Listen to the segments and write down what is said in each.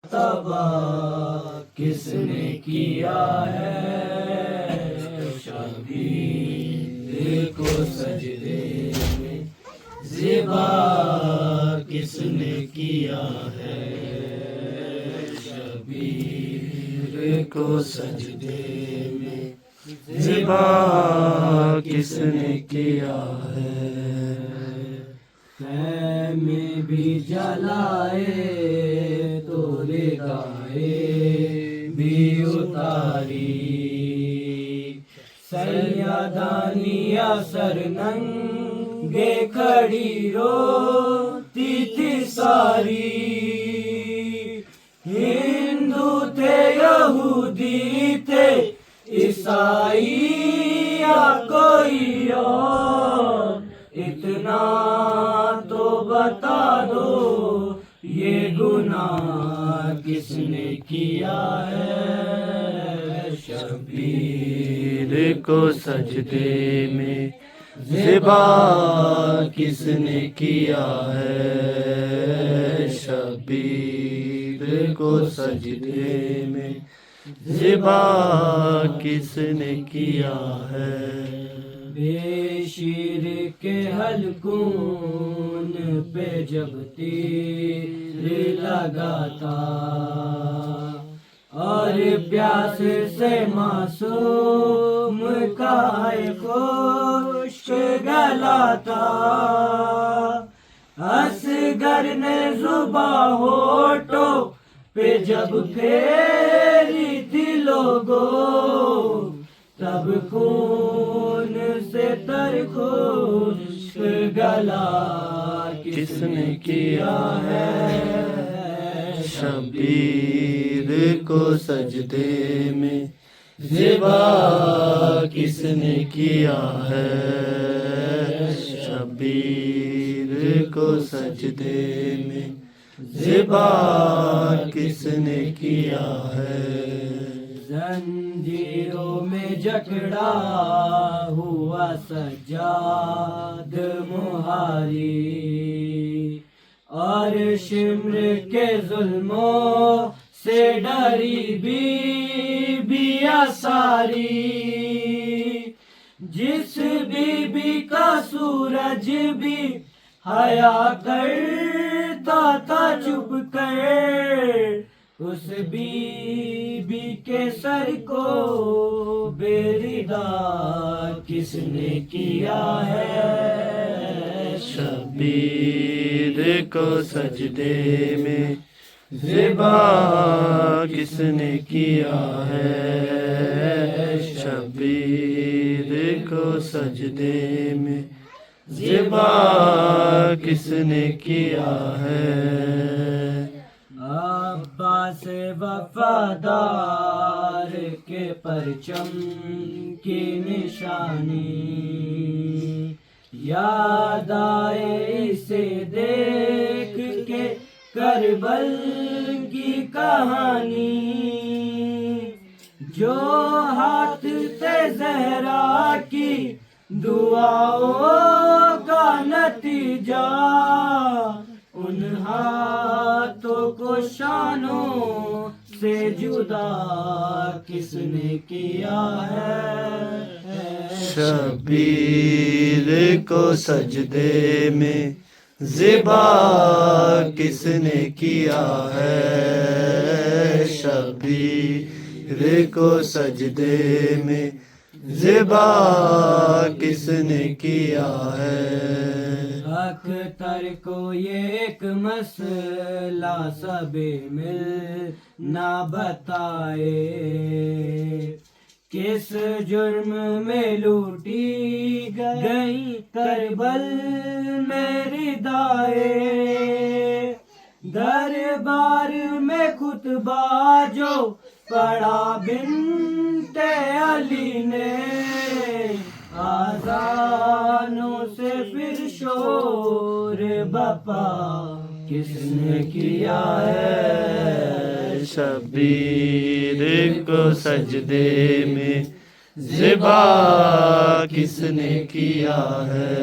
तबाह किसने किया है, शबीर को सजदे में ज़िबा किसने किया है, शबीर को सजदे में ज़िबा किसने किया है। खैमे भी जलाए तोरे गाए भी उतारी, सैयदानिया सरनंगे खड़ी रोती थी सारी। हिंदू थे यहूदी थे ईसाई या कोई और, इतना तो बता दो ये गुनाह किसने किया है, शबीर को सजदे में ज़िबा किसने किया है, शबीर को सजदे में ज़िबा किसने किया है। बेशीर के हलकून पे जब तीर लगाता और प्यास से मासूम काय खुश्क गलाता, असगर ने जुबां होठों पे जब फेरी थी लोगों, तब खून से तर खुश्क गला किसने किया है, शबीर को सजदे में ज़िबा किसने किया है, शबीर को सजदे में ज़िबा किसने किया है। जंजीरों में जकड़ा हुआ सज्जाद मुहारी, और शिम्र के जुल्मों से डरी बीबिया सारी। जिस बीबी का सूरज भी हया करता था चुप कर, उस बीबी के सर को बेरिदा किसने किया है, शबीर को सजदे में ज़िबा किसने किया है, शबीर को सजदे में ज़िबा किसने किया है। अब्बास वफादार के परचम की निशानी, याद आए इसे देख के करबल की कहानी। जो हाथ थे ज़हरा की दुआओं का नतीजा, उन हाथों को शानों से जुदा किसने किया है, शबीर को सजदे में ज़िबा किसने किया है, शबीर को सजदे में ज़िबा किसने किया है। अख्तर को ये एक मसला सबे मिल ना बताए, किस जुर्म में लूटी गई करबल मेरी दाए। दरबार में खुतबा जो पढ़ा बिन्ते अली ने, आज़ानों से फिर शोर बपा किसने किया है, शबीर को सजदे में ज़िबा किसने किया है,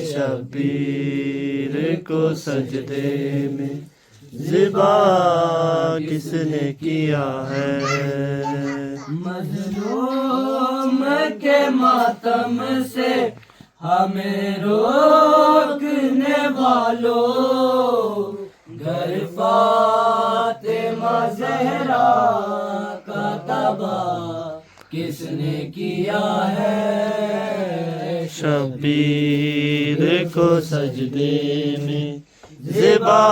शबीर को सजदे में ज़िबा किसने किया है। मज़लूम के मातम से हमें रोकने वालों, घर फातिमा ज़हरा का तबाह किसने किया है। शबीर को सजदे में ज़िबा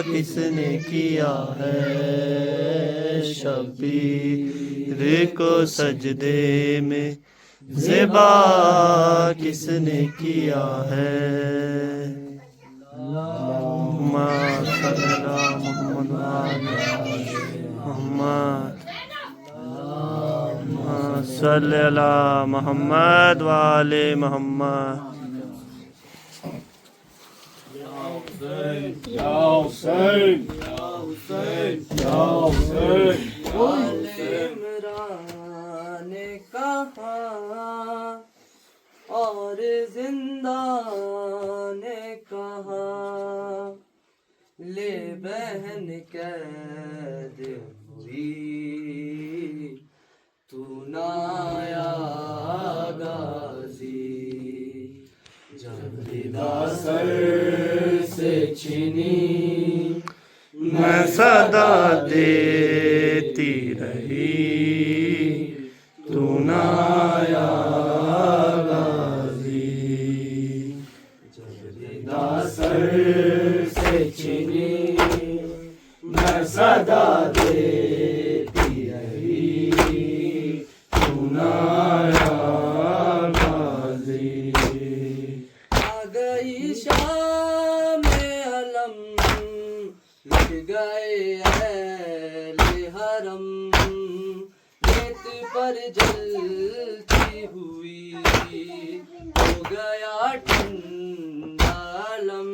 किसने किया है। शबीर को सजदे में ज़िबा किसने किया है। अल्लाहुम्मा सल्ली अला मोहम्मद सल्ली अला मोहम्मद व आले मोहम्मद। इमरान ने कहा और जिंदा ने कहा, ले बहन कैद हुई तू ना आया गाजी। जब रिदा सर से छीनी मैं सदा देती रही तू ना आया गाजी। जब रिदा सर से छीनी मैं सदा देती रही तू ना आया गाजी। आ गई शाम अलम लग गए अहले हरम, रेत पर जलती हुई हो गया ठंडा अलम।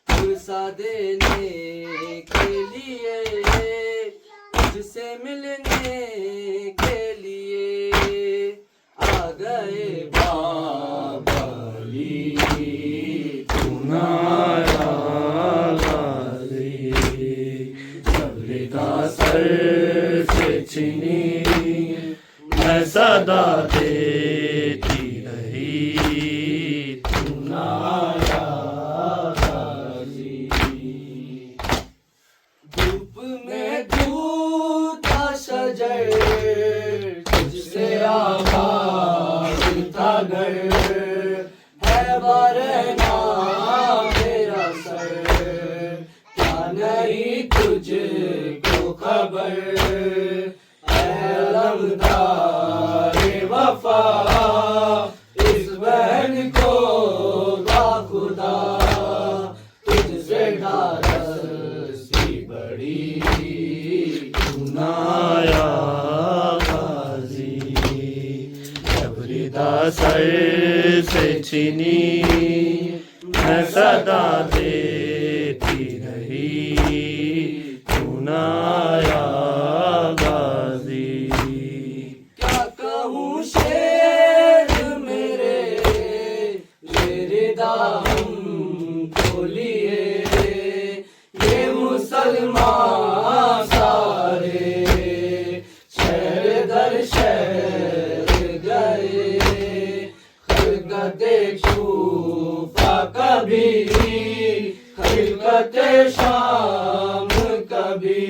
गुस्सा देने के लिए तुझसे मिलने के लिए आ गए बाबा अली तू ना आया गाजी। जब रिदा सर से छीनी मैं सदा देती रही तू ना आया गाजी। धूप में धूता शजर तुझसे आबाद था घर, है वरना मेरा सर क्या नहीं तुझको खबर। अलमदारे वफा इस बहन को खुदा तुझसे ढारसी बड़ी तू ना आया गाजी। जब रिदा सर से छीनी मैं सदा देती रही तू ना आया गाजी। क्या कहूँ शेर मेरे रिदा हमको लिए, ये मुसलमान सारे शहर दर शहर गए। खिलकते शूफा कभी, खिलकते शाम कभी,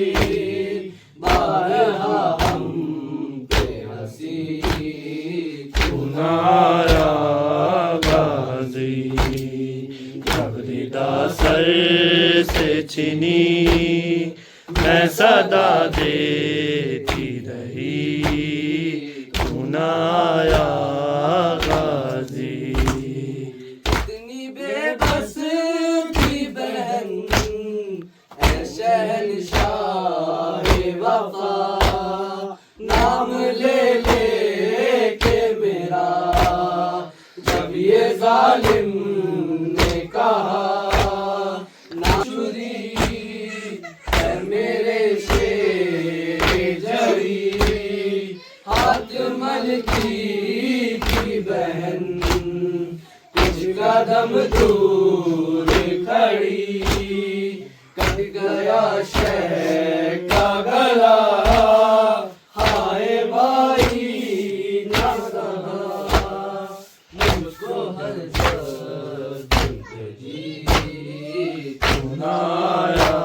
बारहा हम पे हंसी तू ना आया गाजी। जब रिदा सर से छीनी मैं सदा देती रही तू ना आया गाजी। इतनी बेबस थी बहन ऐ शहंशाह वफा, नाम ले ले के मेरा जब ये जालिम ने कहा। ना चुरी है मेरे शेर जरी, हाथ मलकी की बहन कुछ कदम दूर खड़ी, शह का गला, हाय भाई ना कहा, मुझको हर जिंदगी सुनाया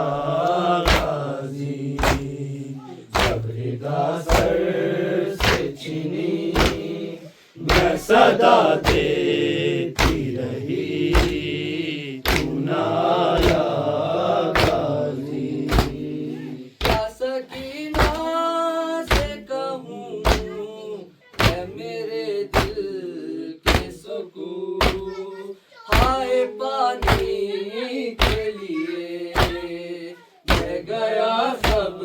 गाजी, जब रिदा सर से छिनी मैं सदा देती रही, सुनाया गाजी। क्या सकीना से कहूँ है मेरे दिल के सुकून, हाय पानी के लिए बह गया सब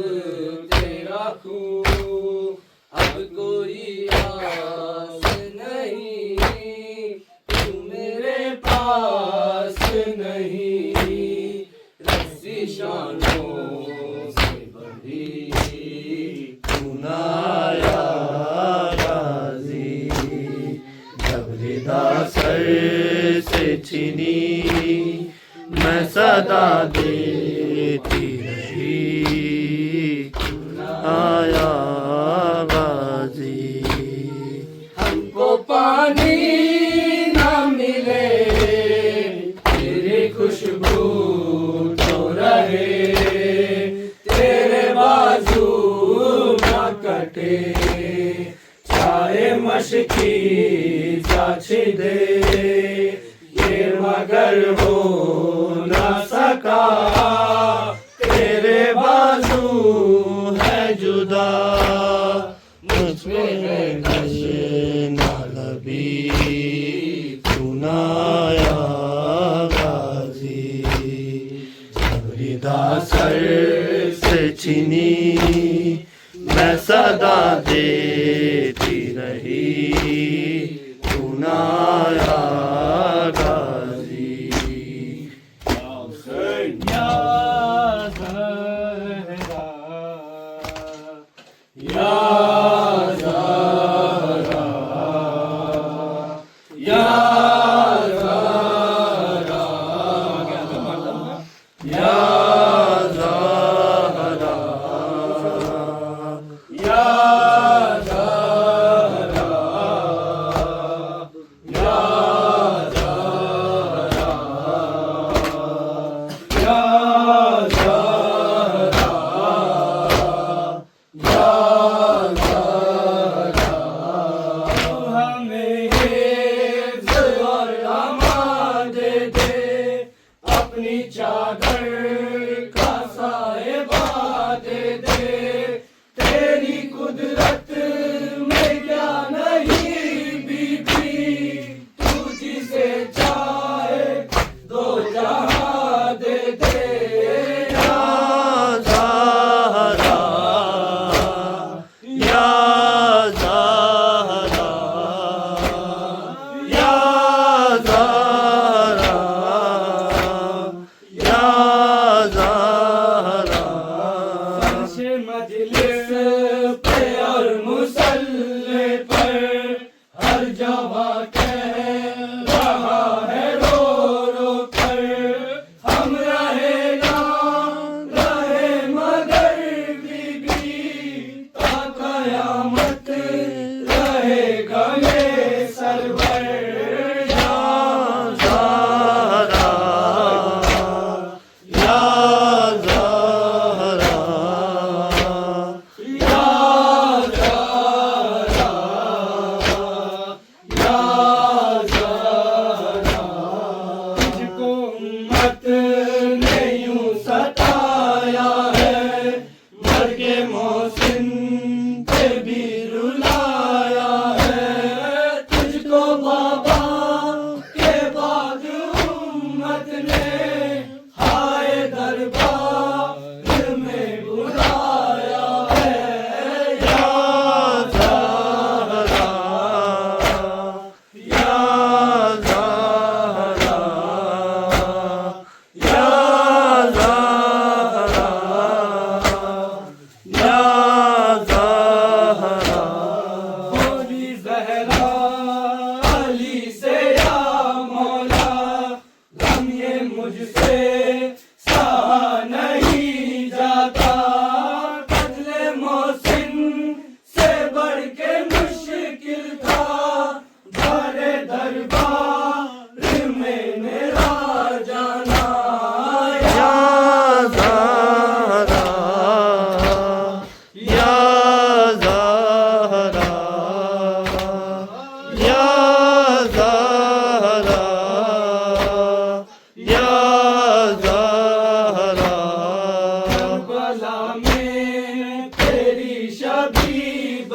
तेरा खून, अब कोई आस नहीं, तू मेरे पास नहीं, रस्सी शानों से बंधी, सुनाया गाजी, जब रिदा सर से छिनी मैं सदा देती रही, आया गाजी। हमको पानी ना मिले तेरी खुशबू तो रहे, तेरे बाजू ना कटे, चाहे मशकी चाची दे, ये मगर हो ना सका, तेरे बाजू है जुदा, मुझमें है ना लबी, सुनाया गाजी, जब रिदा सर से छिनी मैं सदा देती रही, सुनाया गाजी। या ज़हरा, या ज़हरा, या ज़हरा, या ज़हरा, या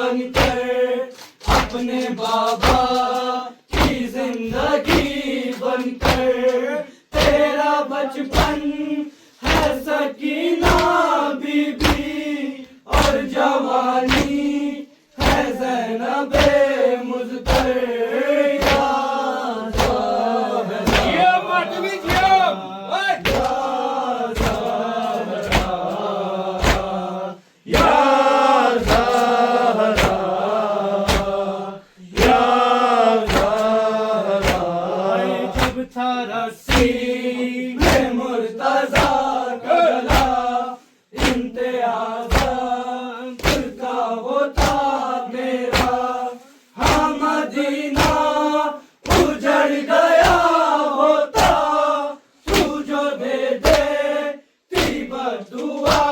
बनकर, अपने बाबा की जिंदगी बनकर। तेरा बचपन है सकीना बीबी और जवानी है ज़ैनबे मुज़्फ़र। रस्सी में मुर्तज़ा का गला, इम्तियाज़ का वो था मेरा। हाँ मदीना उजड़ गया होता, तू जो दे दे ती बदुआ